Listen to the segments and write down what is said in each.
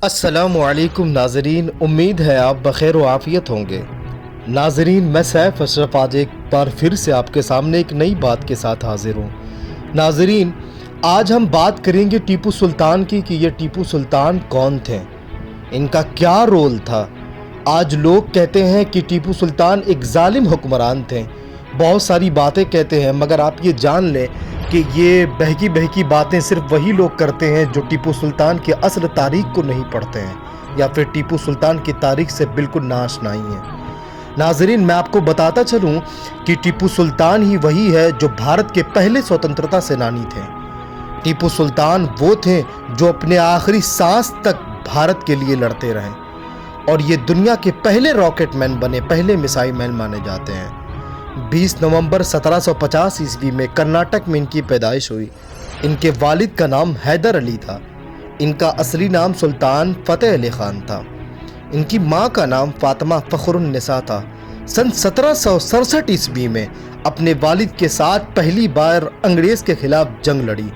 अस्सलामुअलैकुम नाजरीन, उम्मीद है आप बखैर व आफियत होंगे। नाजरीन, मैं सैफ अशरफ आज एक बार फिर से आपके सामने एक नई बात के साथ हाजिर हूँ। नाजरीन, आज हम बात करेंगे टीपू सुल्तान की कि ये टीपू सुल्तान कौन थे, इनका क्या रोल था। आज लोग कहते हैं कि टीपू सुल्तान एक जालिम हुक्मरान थे, बहुत सारी बातें कहते हैं, मगर आप ये जान लें कि ये बहकी बहकी बातें सिर्फ वही लोग करते हैं जो टीपू सुल्तान की असल तारीख को नहीं पढ़ते हैं या फिर टीपू सुल्तान की तारीख से बिल्कुल नाआशनाई हैं। नाजरीन, मैं आपको बताता चलूं कि टीपू सुल्तान ही वही है जो भारत के पहले स्वतंत्रता सेनानी थे। टीपू सुल्तान वो थे जो अपने आखिरी सांस तक भारत के लिए लड़ते रहे और ये दुनिया के पहले रॉकेट मैन बने, पहले मिसाइल मैन माने जाते हैं। 20 नवंबर 1750 ईस्वी में कर्नाटक में इनकी पैदाइश हुई। इनके वालिद का नाम हैदर अली था। इनका असली नाम सुल्तान फतेह अली खान था। इनकी माँ का नाम फातिमा फखरुन्निसा था। सन 1767 ईस्वी में अपने वालिद के साथ पहली बार अंग्रेज़ के खिलाफ जंग लड़ी,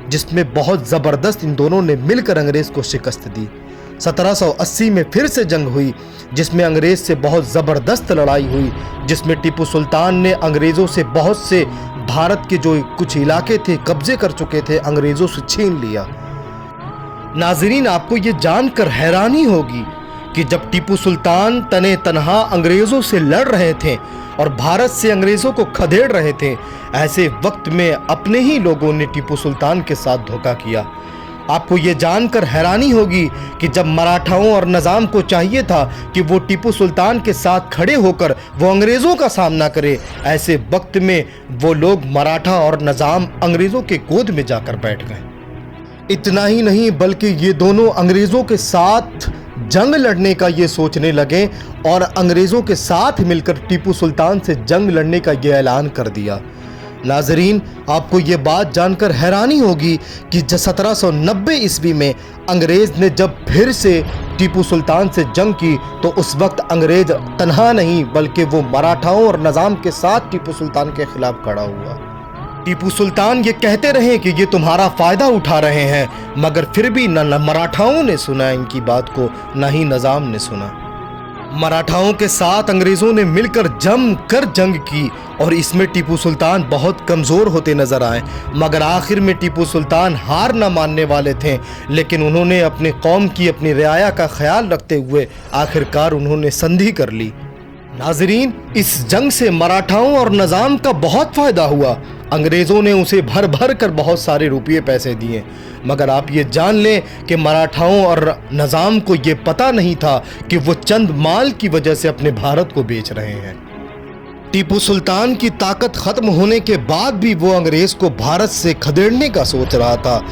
जिसमें बहुत ज़बरदस्त इन दोनों ने मिलकर अंग्रेज़ को शिकस्त दी। 1780 में फिर से जंग हुई, जिसमें अंग्रेज़ से बहुत ज़बरदस्त लड़ाई हुई, जिसमें टीपू सुल्तान ने अंग्रेज़ों से बहुत से भारत के जो कुछ इलाके थे कब्जे कर चुके थे, अंग्रेज़ों से छीन लिया। नाजरीन, आपको ये जानकर हैरानी होगी कि जब टीपू सुल्तान तने तनहा अंग्रेज़ों से लड़ रहे थे और भारत से अंग्रेज़ों को खदेड़ रहे थे, ऐसे वक्त में अपने ही लोगों ने टीपू सुल्तान के साथ धोखा किया। आपको ये जानकर हैरानी होगी कि जब मराठाओं और निज़ाम को चाहिए था कि वो टीपू सुल्तान के साथ खड़े होकर वो अंग्रेज़ों का सामना करे, ऐसे वक्त में वो लोग मराठा और निज़ाम अंग्रेज़ों के गोद में जाकर बैठ गए। इतना ही नहीं बल्कि ये दोनों अंग्रेज़ों के साथ जंग लड़ने का ये सोचने लगे और अंग्रेज़ों के साथ मिलकर टीपू सुल्तान से जंग लड़ने का ये ऐलान कर दिया। नाजरीन, आपको ये बात जानकर हैरानी होगी कि 1790 ईस्वी में अंग्रेज़ ने जब फिर से टीपू सुल्तान से जंग की तो उस वक्त अंग्रेज़ तन्हा नहीं बल्कि वो मराठाओं और निज़ाम के साथ टीपू सुल्तान के खिलाफ खड़ा हुआ। टीपू सुल्तान ये कहते रहे कि ये तुम्हारा फ़ायदा उठा रहे हैं, मगर फिर भी न मराठाओं ने सुना इनकी बात को, न ही निज़ाम ने सुना। मराठाओं के साथ अंग्रेज़ों ने मिलकर जम कर जंग की और इसमें टीपू सुल्तान बहुत कमज़ोर होते नज़र आए, मगर आखिर में टीपू सुल्तान हार न मानने वाले थे, लेकिन उन्होंने अपनी कौम की, अपनी रियाया का ख्याल रखते हुए आखिरकार उन्होंने संधि कर ली। नाजरीन, इस जंग से मराठाओं और निज़ाम का बहुत फ़ायदा हुआ। अंग्रेज़ों ने उसे भर भर कर बहुत सारे रुपये पैसे दिए, मगर आप ये जान लें कि मराठाओं और निज़ाम को ये पता नहीं था कि वो चंद माल की वजह से अपने भारत को बेच रहे हैं। टीपू सुल्तान की ताकत ख़त्म होने के बाद भी वो अंग्रेज़ को भारत से खदेड़ने का सोच रहा था।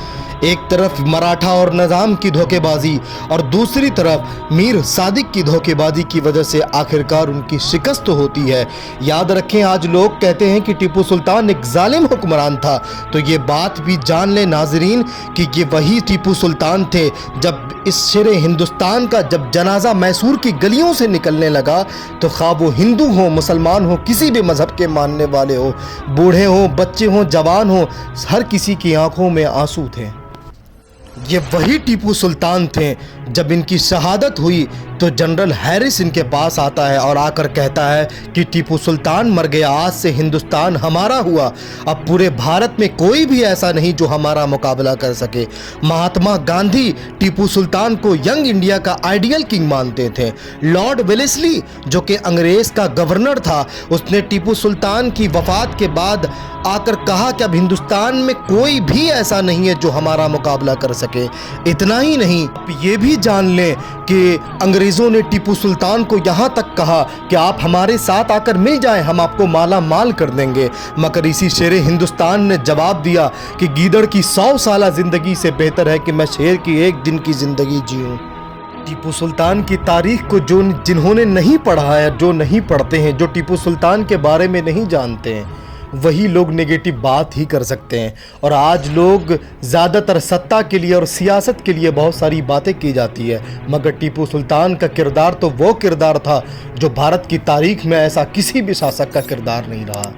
एक तरफ मराठा और निज़ाम की धोखेबाजी और दूसरी तरफ मीर सादिक की धोखेबाजी की वजह से आखिरकार उनकी शिकस्त होती है। याद रखें, आज लोग कहते हैं कि टीपू सुल्तान एक जालिम हुक्मरान था, तो ये बात भी जान लें नाजरीन कि ये वही टीपू सुल्तान थे जब इस शेरे हिंदुस्तान का जब जनाजा मैसूर की गलियों से निकलने लगा तो खा वो हिंदू हो, मुसलमान हो, किसी भी मज़हब के मानने वाले हो, बूढ़े हो, बच्चे हो, जवान हो, हर किसी की आंखों में आंसू थे। ये वही टीपू सुल्तान थे जब इनकी शहादत हुई तो जनरल हैरिस इनके पास आता है और आकर कहता है कि टीपू सुल्तान मर गया, आज से हिंदुस्तान हमारा हुआ, अब पूरे भारत में कोई भी ऐसा नहीं जो हमारा मुकाबला कर सके। महात्मा गांधी टीपू सुल्तान को यंग इंडिया का आइडियल किंग मानते थे। लॉर्ड वेलेस्ली जो कि अंग्रेज़ का गवर्नर था, उसने टीपू सुल्तान की वफ़ात के बाद आकर कहा कि अब हिंदुस्तान में कोई भी ऐसा नहीं है जो हमारा मुकाबला कर सके। इतना ही नहीं, आप ये भी जान लें कि अंग्रेज़ों ने टीपू सुल्तान को यहाँ तक कहा कि आप हमारे साथ आकर मिल जाएं, हम आपको माला माल कर देंगे, मगर इसी शेरे हिंदुस्तान ने जवाब दिया कि गीदड़ की 100 साल ज़िंदगी से बेहतर है कि मैं शेर की एक दिन की ज़िंदगी जीऊँ। टीपू सुल्तान की तारीख को जिन्होंने नहीं पढ़ा है, जो नहीं पढ़ते हैं, जो टीपू सुल्तान के बारे में नहीं जानते हैं, वही लोग नेगेटिव बात ही कर सकते हैं। और आज लोग ज़्यादातर सत्ता के लिए और सियासत के लिए बहुत सारी बातें की जाती है, मगर टीपू सुल्तान का किरदार तो वो किरदार था जो भारत की तारीख में ऐसा किसी भी शासक का किरदार नहीं रहा।